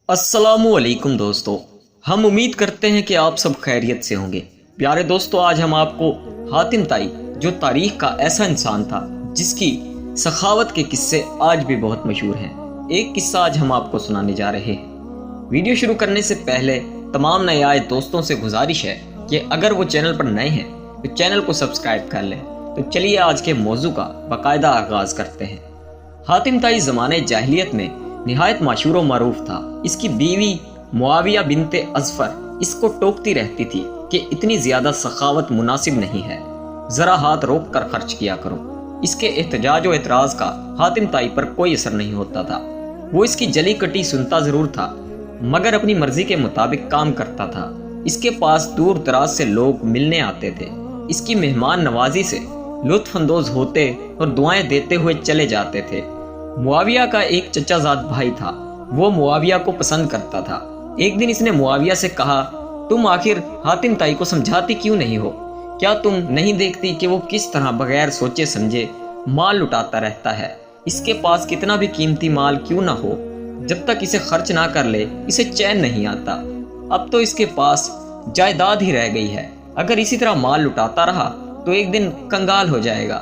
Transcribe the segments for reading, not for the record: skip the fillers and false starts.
अस्सलामुअलैकुम दोस्तों, हम उम्मीद करते हैं कि आप सब खैरियत से होंगे। प्यारे दोस्तों, आज हम आपको हातिम ताई, जो तारीख का ऐसा इंसान था जिसकी सखावत के किस्से आज भी बहुत मशहूर हैं, एक किस्सा आज हम आपको सुनाने जा रहे हैं। वीडियो शुरू करने से पहले तमाम नए आए दोस्तों से गुजारिश है कि अगर वो चैनल पर नए हैं तो चैनल को सब्सक्राइब कर लें। तो चलिए आज के मौजू का बाकायदा आगाज करते हैं। हातिम ताई ज़माने जाहिलियत में निहायत मशहूर व मरूफ था। इसकी बीवी मुआविया बिनते अज़फ़र इसको टोकती रहती थी कि इतनी ज़्यादा सखावत मुनासिब नहीं है, ज़रा हाथ रोक कर खर्च किया करो। इसके एहतजाज व एतराज़ का हातिम ताई पर कोई असर नहीं होता था। वो इसकी जली कटी सुनता ज़रूर था, मगर अपनी मर्जी के मुताबिक काम करता था। इसके पास दूर दराज से लोग मिलने आते थे। इसकी मेहमान नवाजी से लुत्फ़ अंदोज़ होते और दुआएं देते हुए चले जाते थे। मुआविया का एक चचाजाद भाई था, वो मुआविया को पसंद करता था। एक दिन इसने मुआविया से कहा, तुम आखिर हातिम ताई को समझाती क्यों नहीं हो? क्या तुम नहीं देखती कि वो किस तरह बगैर सोचे समझे माल लुटाता रहता है? इसके पास कितना भी कीमती माल क्यों ना हो, जब तक इसे खर्च ना कर ले इसे चैन नहीं आता। अब तो इसके पास जायदाद ही रह गई है। अगर इसी तरह माल लुटाता रहा तो एक दिन कंगाल हो जाएगा,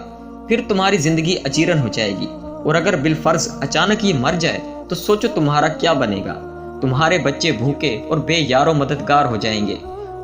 फिर तुम्हारी जिंदगी अजीरन हो जाएगी। और अगर बिलफर्ज अचानक ये मर जाए तो सोचो तुम्हारा क्या बनेगा। तुम्हारे बच्चे भूखे और बेयारो मददगार हो जाएंगे।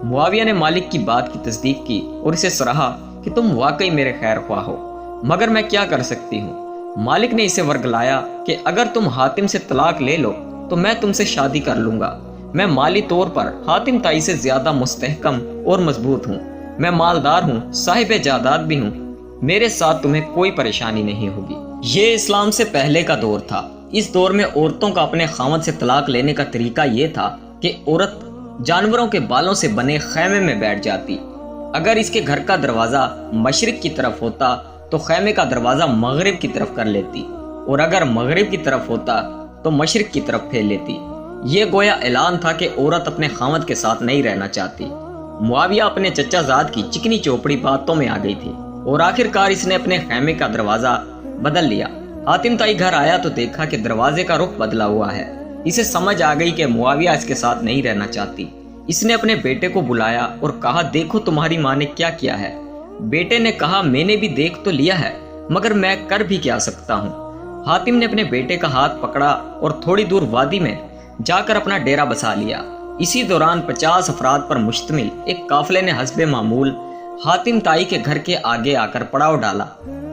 मुआविया ने मालिक की बात की तस्दीक की और इसे सराहा कि तुम वाकई मेरे खैर ख्वाह हो, मगर मैं क्या कर सकती हूँ। मालिक ने इसे वर्गलाया कि अगर तुम हातिम से तलाक ले लो तो मैं तुमसे शादी कर लूंगा। मैं माली तौर पर हातिम ताई से ज्यादा मुस्तहकम और मजबूत हूँ। मैं मालदार हूँ, साहिब जायदाद भी हूँ। मेरे साथ तुम्हें कोई परेशानी नहीं होगी। ये इस्लाम से पहले का दौर था। इस दौर में औरतों का अपने खामद से तलाक लेने का तरीका ये था कि औरत जानवरों के बालों से बने खैमे में बैठ जाती। अगर इसके घर का दरवाज़ा मशरिक की तरफ होता तो खैमे का दरवाज़ा मगरिब की तरफ कर लेती, और अगर मगरिब की तरफ होता तो मशरिक की तरफ फेर लेती। ये गोया ऐलान था कि औरत अपने खामद के साथ नहीं रहना चाहती। मुआविया अपने चचाजाद की चिकनी चौपड़ी बातों में आ गई थी और आखिरकार इसने अपने खैमे का दरवाज़ा बदल लिया। हातिम ताई घर आया तो देखा कि दरवाजे का रुख बदला हुआ है। इसे समझ आ गई कि मुआविया इसके साथ नहीं रहना चाहती। इसने अपने बेटे को बुलाया और कहा, देखो तुम्हारी माँ ने क्या किया है। बेटे ने कहा, मैंने भी देख तो लिया है, मगर मैं कर भी क्या सकता हूँ। हातिम ने अपने बेटे का हाथ पकड़ा और थोड़ी दूर वादी में जाकर अपना डेरा बसा लिया। इसी दौरान 50 अफराद पर मुश्तमिल एक काफिले ने हस्बे मामूल हातिम ताई के घर के आगे आकर पड़ाव डाला।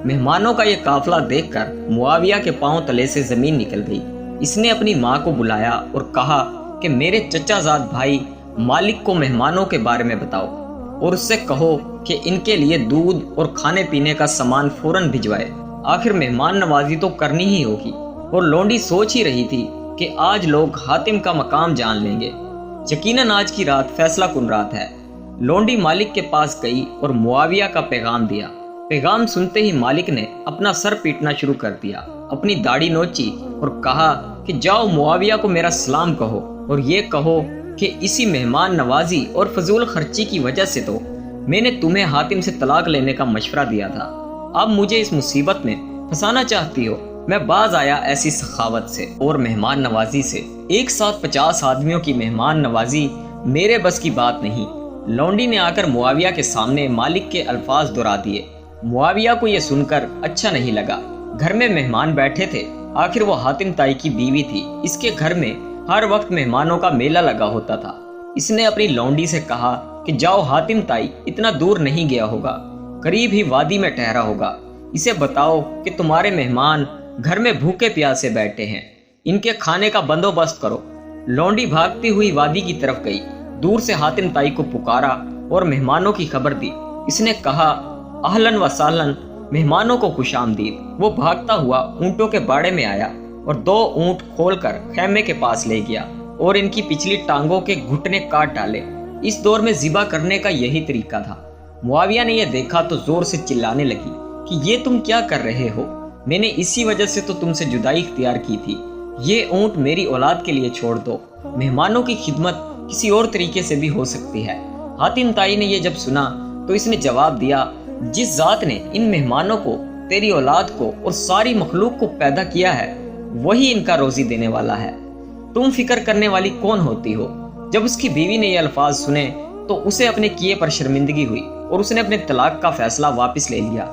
मेहमानों का यह काफिला देखकर मुआविया के पांव तले से जमीन निकल गई। इसने अपनी माँ को बुलाया और कहा कि मेरे चचाजाद भाई मालिक को मेहमानों के बारे में बताओ और उससे कहो कि इनके लिए दूध और खाने पीने का सामान फौरन भिजवाए। आखिर मेहमान नवाजी तो करनी ही होगी। और लौंडी सोच ही रही थी कि आज लोग हातिम का मकाम जान लेंगे। यकीनन आज की रात फैसला कुन रात है। लौंडी मालिक के पास गई और मुआविया का पैगाम दिया। पैगाम सुनते ही मालिक ने अपना सर पीटना शुरू कर दिया, अपनी दाढ़ी नोची और कहा कि जाओ मुआविया को मेरा सलाम कहो और ये कहो कि इसी मेहमान नवाजी और फजूल खर्ची की वजह से तो मैंने तुम्हें हातिम से तलाक लेने का मशवरा दिया था। अब मुझे इस मुसीबत में फंसाना चाहती हो। मैं बाज आया ऐसी सखावत से और मेहमान नवाजी से। एक साथ 50 आदमियों की मेहमान नवाजी मेरे बस की बात नहीं। लौंडी ने आकर मुआविया के सामने मालिक के अल्फाज दोहरा दिए। मुआविया को यह सुनकर अच्छा नहीं लगा। घर में मेहमान बैठे थे, आखिर वो हातिम ताई की बीवी थी। इसके घर में हर वक्त मेहमानों का मेला लगा होता था। इसने अपनी लौंडी से कहा कि जाओ, हातिम ताई इतना दूर नहीं गया होगा, करीब ही वादी में ठहरा होगा। इसे बताओ कि तुम्हारे मेहमान घर में भूखे प्यासे बैठे हैं, इनके खाने का बंदोबस्त करो। लौंडी भागती हुई वादी की तरफ गई, दूर से हातिम ताई को पुकारा और मेहमानों की खबर दी। इसने कहा, अहलन व सालन, मेहमानों को खुशामदीद। वो भागता हुआ ऊंटों के बाड़े में आया और 2 ऊंट खोलकर खैमे के पास ले गया और इनकी पिछली टांगों के घुटने काट डाले। इस दौर में ज़िबा करने का यही तरीका था। मुआविया ने यह देखा तो जोर से चिल्लाने लगी कि ये तुम क्या कर रहे हो? मैंने इसी वजह से तो तुमसे जुदाई इख्तियार की थी। ये ऊंट मेरी औलाद के लिए छोड़ दो। मेहमानों की खिदमत किसी और तरीके से भी हो सकती है। हातिम ताई ने यह जब सुना तो इसने जवाब दिया, जिस जात ने इन मेहमानों को, तेरी औलाद को और सारी मखलूक को पैदा किया है, वही इनका रोजी देने वाला है। तुम फिक्र करने वाली कौन होती हो। जब उसकी बीवी ने ये अल्फाज सुने तो उसे अपने किए पर शर्मिंदगी हुई और उसने अपने तलाक का फैसला वापस ले लिया।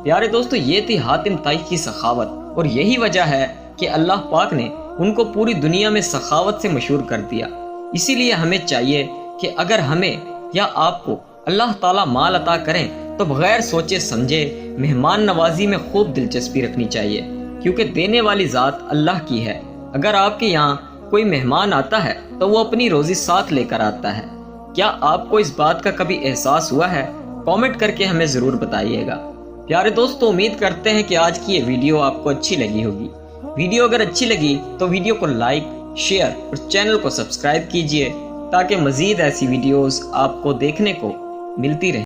प्यारे दोस्तों, ये थी हातिम ताई की सखावत और यही वजह है कि अल्लाह पाक ने उनको पूरी दुनिया में सखावत से मशहूर कर दिया। इसीलिए हमें चाहिए कि अगर हमें या आपको अल्लाह ताला माल अता करें तो बगैर सोचे समझे मेहमान नवाजी में खूब दिलचस्पी रखनी चाहिए, क्योंकि देने वाली ज़ात अल्लाह की है। अगर आपके यहाँ कोई मेहमान आता है तो वो अपनी रोज़ी साथ लेकर आता है। क्या आपको इस बात का कभी एहसास हुआ है? कमेंट करके हमें ज़रूर बताइएगा। प्यारे दोस्तों, उम्मीद करते हैं कि आज की ये वीडियो आपको अच्छी लगी होगी। वीडियो अगर अच्छी लगी तो वीडियो को लाइक, शेयर और चैनल को सब्सक्राइब कीजिए ताकि मज़ीद ऐसी वीडियोस आपको देखने को मिलती रहे।